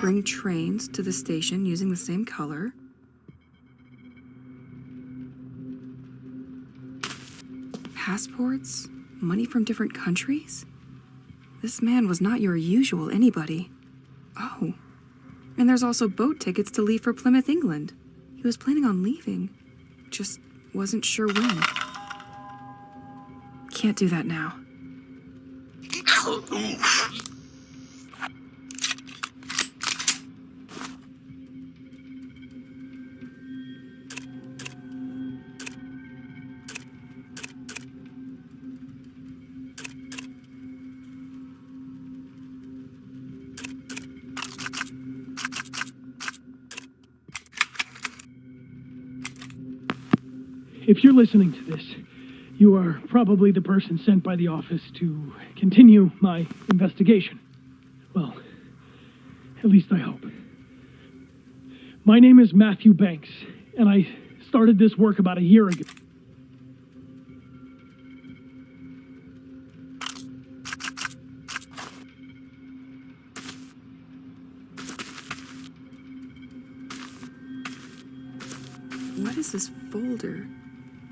bring trains to the station using the same color. Passports? Money from different countries? This man was not your usual anybody. Oh, and there's also boat tickets to leave for Plymouth, England. He was planning on leaving, just wasn't sure when. Can't do that now. If you're listening to this, you are probably the person sent by the office to continue my investigation. Well, at least I hope. My name is Matthew Banks, and I started this work about a year ago. What is this folder?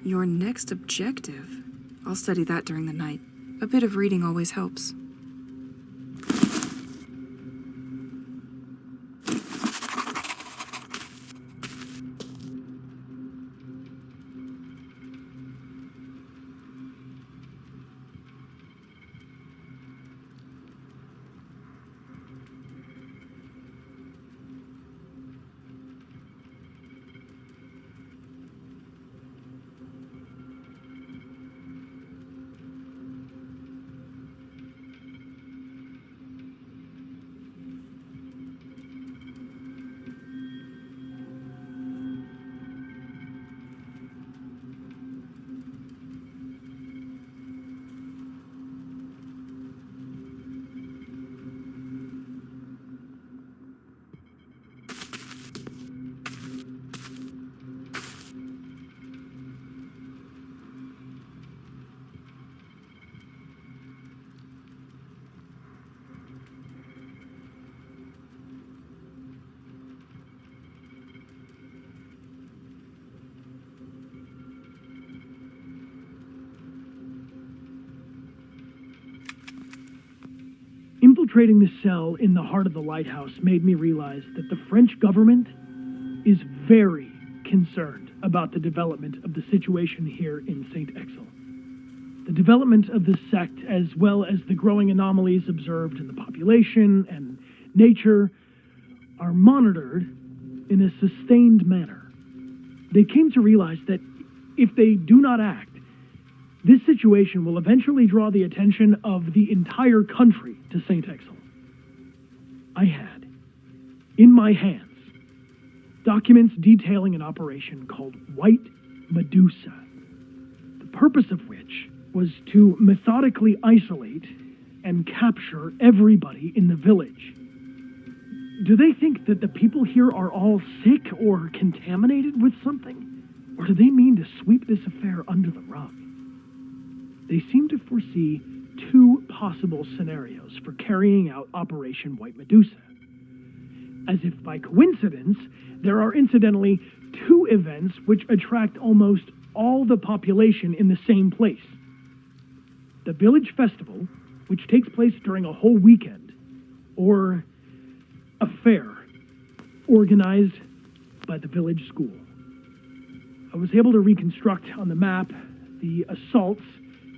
Your next objective. I'll study that during the night. A bit of reading always helps. Infiltrating the cell in the heart of the lighthouse made me realize that the French government is very concerned about the development of the situation here in St. Exil. The development of this sect, as well as the growing anomalies observed in the population and nature, are monitored in a sustained manner. They came to realize that if they do not act, this situation will eventually draw the attention of the entire country to St. Exil. I had, in my hands, documents detailing an operation called White Medusa, the purpose of which was to methodically isolate and capture everybody in the village. Do they think that the people here are all sick or contaminated with something? Or do they mean to sweep this affair under the rug? They seem to foresee two possible scenarios for carrying out Operation White Medusa. As if by coincidence, there are incidentally two events which attract almost all the population in the same place. The village festival, which takes place during a whole weekend, or a fair organized by the village school. I was able to reconstruct on the map the assaults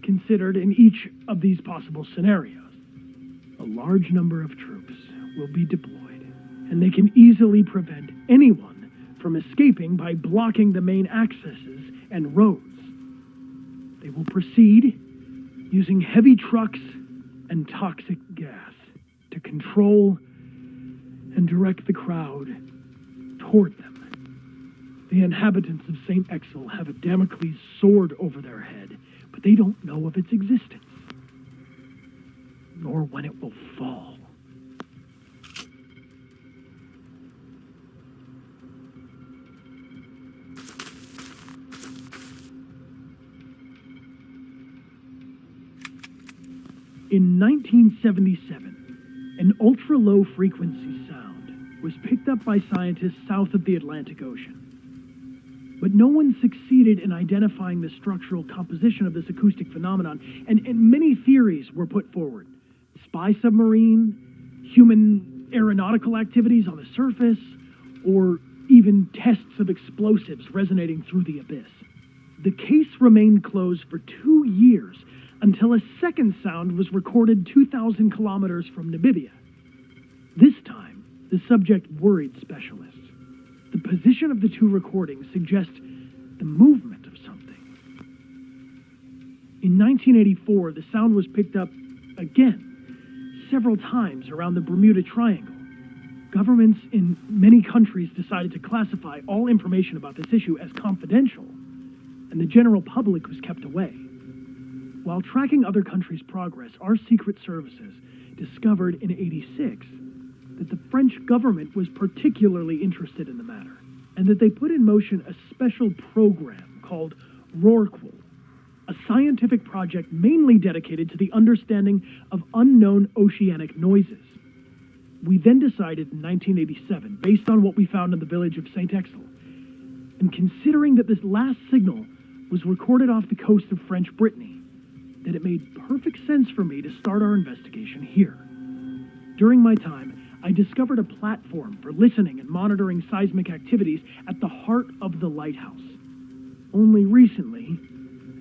considered in each of these possible scenarios. A large number of troops will be deployed, and they can easily prevent anyone from escaping by blocking the main accesses and roads. They will proceed using heavy trucks and toxic gas to control and direct the crowd toward them. The inhabitants of St. Exil have a Damocles sword over their head, but they don't know of its existence, nor when it will fall. In 1977, an ultra-low frequency sound was picked up by scientists south of the Atlantic Ocean. But no one succeeded in identifying the structural composition of this acoustic phenomenon, and many theories were put forward. Spy submarine, human aeronautical activities on the surface, or even tests of explosives resonating through the abyss. The case remained closed for 2 years until a second sound was recorded 2,000 kilometers from Namibia. This time, the subject worried specialists. The position of the two recordings suggests the movement of something. In 1984, the sound was picked up again, several times around the Bermuda Triangle. Governments in many countries decided to classify all information about this issue as confidential, and the general public was kept away. While tracking other countries' progress, our secret services discovered in '86 that the French government was particularly interested in the matter, and that they put in motion a special program called Rorqual, a scientific project mainly dedicated to the understanding of unknown oceanic noises. We then decided in 1987, based on what we found in the village of St. Exel, and considering that this last signal was recorded off the coast of French Brittany, that it made perfect sense for me to start our investigation here. During my time, I discovered a platform for listening and monitoring seismic activities at the heart of the lighthouse. Only recently,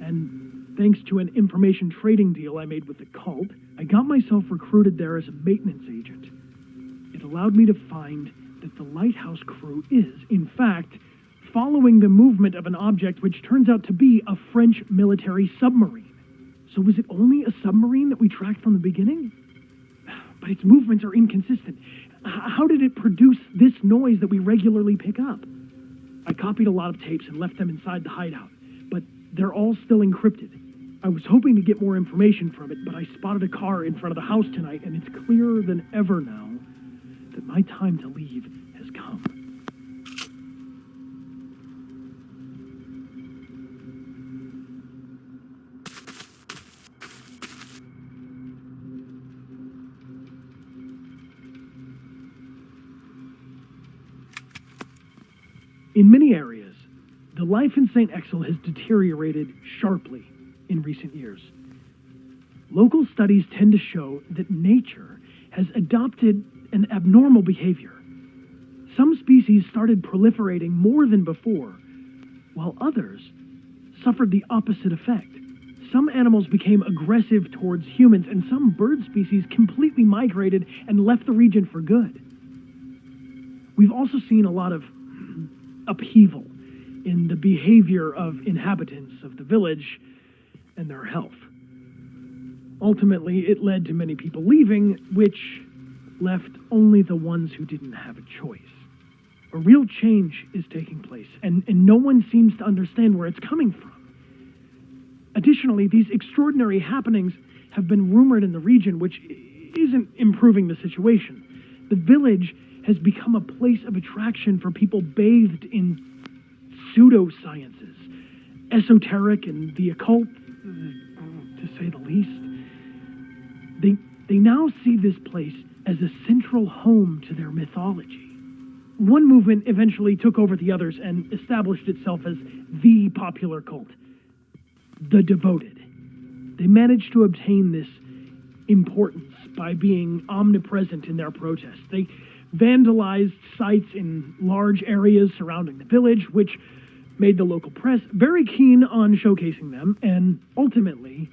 and thanks to an information trading deal I made with the cult, I got myself recruited there as a maintenance agent. It allowed me to find that the lighthouse crew is, in fact, following the movement of an object which turns out to be a French military submarine. So was it only a submarine that we tracked from the beginning? But its movements are inconsistent. How did it produce this noise that we regularly pick up? I copied a lot of tapes and left them inside the hideout, but they're all still encrypted. I was hoping to get more information from it, but I spotted a car in front of the house tonight, and it's clearer than ever now that my time to leave has come. In many areas, the life in St. Exel has deteriorated sharply in recent years. Local studies tend to show that nature has adopted an abnormal behavior. Some species started proliferating more than before, while others suffered the opposite effect. Some animals became aggressive towards humans, and some bird species completely migrated and left the region for good. We've also seen a lot of upheaval in the behavior of inhabitants of the village and their health. Ultimately, it led to many people leaving, which left only the ones who didn't have a choice. A real change is taking place, and no one seems to understand where it's coming from. Additionally, these extraordinary happenings have been rumored in the region, which isn't improving the situation. The village has become a place of attraction for people bathed in pseudosciences, esoteric and the occult, to say the least. They now see this place as a central home to their mythology. One movement eventually took over the others and established itself as the popular cult, the Devoted. They managed to obtain this importance by being omnipresent in their protests. They vandalized sites in large areas surrounding the village, which made the local press very keen on showcasing them, and ultimately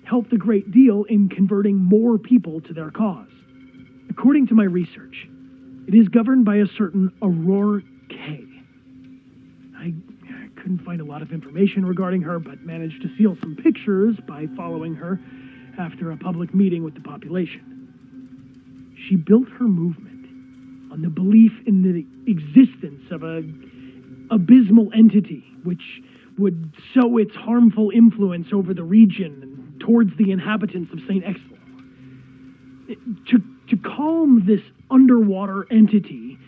helped a great deal in converting more people to their cause. According to my research, it is governed by a certain Aurora K. I couldn't find a lot of information regarding her, but managed to steal some pictures by following her after a public meeting with the population. She built her movement on the belief in the existence of an abysmal entity which would sow its harmful influence over the region and towards the inhabitants of St. Exel. To calm this underwater entity,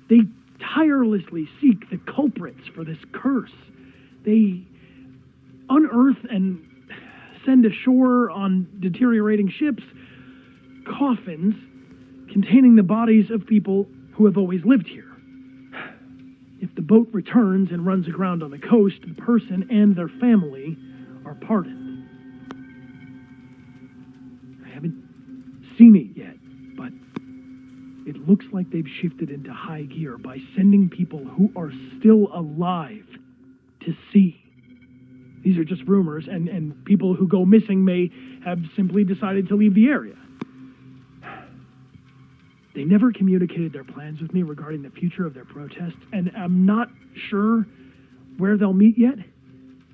they tirelessly seek the culprits for this curse. They unearth and send ashore on deteriorating ships coffins containing the bodies of people who have always lived here. If the boat returns and runs aground on the coast, the person and their family are pardoned. I haven't seen it yet, but it looks like they've shifted into high gear by sending people who are still alive to sea. These are just rumors, and people who go missing may have simply decided to leave the area. They never communicated their plans with me regarding the future of their protest, and I'm not sure where they'll meet yet.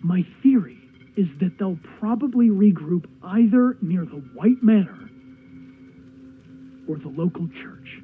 My theory is that they'll probably regroup either near the White Manor or the local church.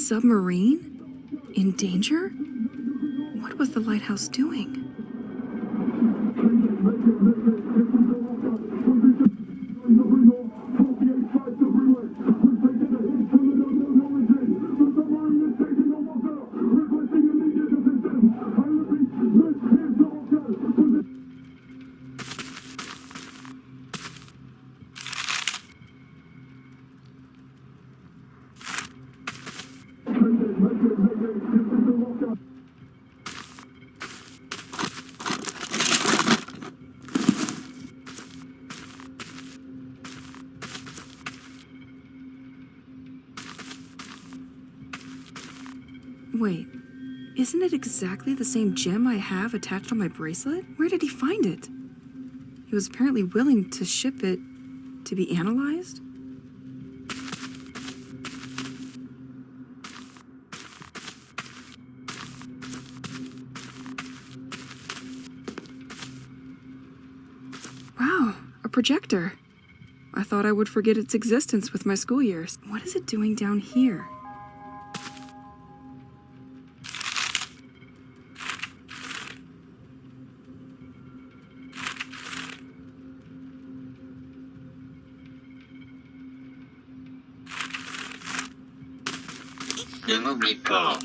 submarine? In danger? What was the lighthouse doing? Wait, isn't it exactly the same gem I have attached on my bracelet? Where did he find it? He was apparently willing to ship it to be analyzed? Wow, a projector. I thought I would forget its existence with my school years. What is it doing down here? Ne m'oublie pas.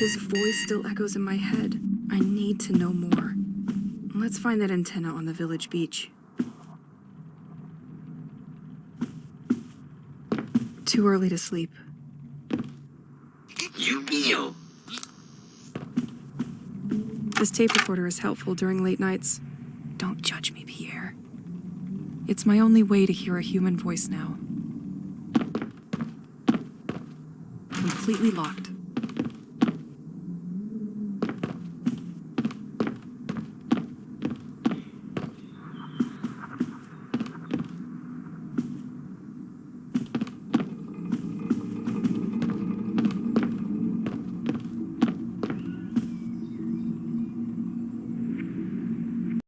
His voice still echoes in my head. I need to know more. Let's find that antenna on the village beach. Too early to sleep. ESPIÃO. This tape recorder is helpful during late nights. Don't judge me, Pierre. It's my only way to hear a human voice now. Completely locked.